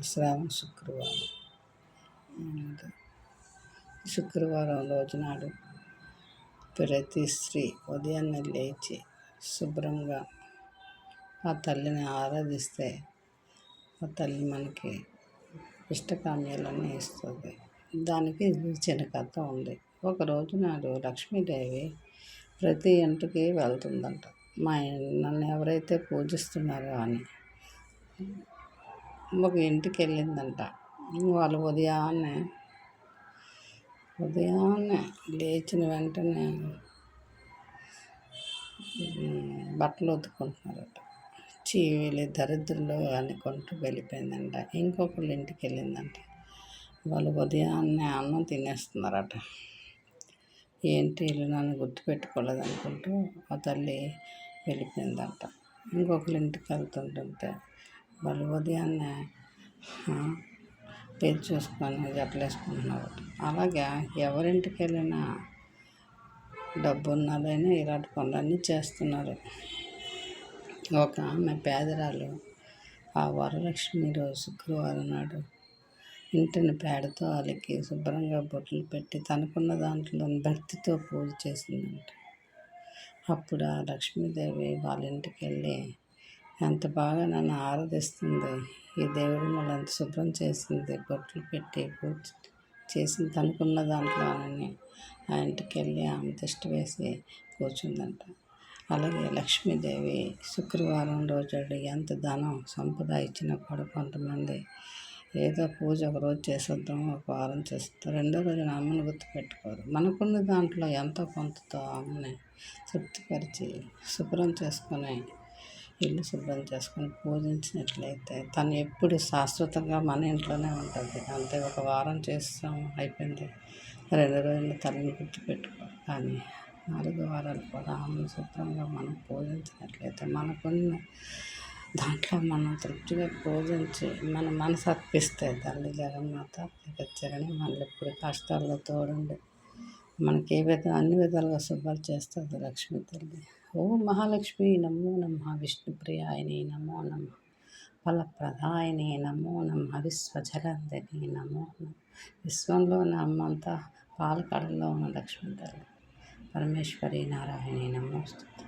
శ్రావణ శుక్రవారం రోజునాడు ప్రతి స్త్రీ ఉదయాన్నే లేచి శుభ్రంగా ఆ తల్లిని ఆరాధిస్తే ఆ తల్లి మనకి ఇష్టకామ్యాలన్నీ ఇస్తుంది. దానికి చిన్న కథ ఉంది. ఒక రోజు నాడు లక్ష్మీదేవి ప్రతి ఇంటికి వెళ్తుందంట. నన్ను ఎవరైతే పూజిస్తున్నారో అని ఒక ఇంటికి వెళ్ళిందంట. వాళ్ళు ఉదయాన్నే లేచిన వెంటనే బట్టలు ఉతుక్కుంటున్నారట. వీళ్ళు దరిద్రులు అనుకుంటూ వెళ్ళిపోయిందంట. ఇంకొకళ్ళ ఇంటికి వెళ్ళిందంట. వాళ్ళు ఉదయాన్నే అన్నం తినేస్తున్నారట. ఏంటి వీళ్ళు నన్ను గుర్తుపెట్టుకోలేదు అనుకుంటూ ఆ తల్లి వెళ్ళిపోయిందంట. ఇంకొకళ్ళ ఇంటికి వెళ్తుంటుంటే వాళ్ళు ఉదయాన్నే పేరు చూసుకొని జట్టలు వేసుకుంటున్నారట. అలాగా ఎవరింటికి వెళ్ళినా డబ్బు ఉన్నదైనా ఇలాంటి పనులన్నీ చేస్తున్నారు. ఒక ఆమె పేదరాలు ఆ వరలక్ష్మి రోజు శుక్రవారం నాడు ఇంటిని పేడతో అలికి శుభ్రంగా బొట్లు పెట్టి తనకున్న దాంట్లో భక్తితో పూజ చేసిందంట. అప్పుడు ఆ లక్ష్మీదేవి వాళ్ళ ఇంటికి వెళ్ళి ఎంత బాగా నన్ను ఆరాధిస్తుంది, ఈ దేవుడు మళ్ళీ ఎంత శుభ్రం చేసింది, బొట్లు పెట్టి పూజ చేసింది తనకున్న దాంట్లోనని ఆ ఇంటికి వెళ్ళి ఆమె తిష్ట వేసి కూర్చుందంట. అలాగే లక్ష్మీదేవి శుక్రవారం రోజు ఎంత ధనం సంపద ఇచ్చినా కూడా కొంతమంది ఏదో పూజ ఒకరోజు చేసేద్దాం, ఒక వారం చేస్తాం, రెండో రోజున అమ్మని గుర్తుపెట్టుకోరు. మనకున్న దాంట్లో ఎంతో కొంతతో అమ్మని తృప్తిపరిచి శుభ్రం చేసుకొని ఇల్లు శుభ్రం చేసుకొని పూజించినట్లయితే తను ఎప్పుడు శాశ్వతంగా మన ఇంట్లోనే ఉంటుంది. అంతే ఒక వారం చేస్తాం అయిపోయింది, 2 రోజులు తల్లిని గుర్తుపెట్టుకో. కానీ 4 వారాలు కూడా అమ్మని శుభ్రంగా మనం పూజించినట్లయితే మనకున్న దాంట్లో మనం తృప్తిగా పూజించి మన మనసు అర్పిస్తే తల్లి జగన్మాత జగచ్చరణి మనల్ని ఎప్పుడు కష్టాల్లో తోడుండి మనకి అన్ని విధాలుగా శుభ్రం చేస్తుంది లక్ష్మీ తల్లి. ఓం మహాలక్ష్మి నమో నమః, విష్ణుప్రియాయని నమో నమః, ఫలప్రదాయని నమో నమః, విశ్వజలందని నమో నమః. విశ్వంలో ఉన్న అమ్మంతా పాలకడల్లో ఉన్న లక్ష్మీ తల్లి పరమేశ్వరి నారాయణి నమోస్తుతే.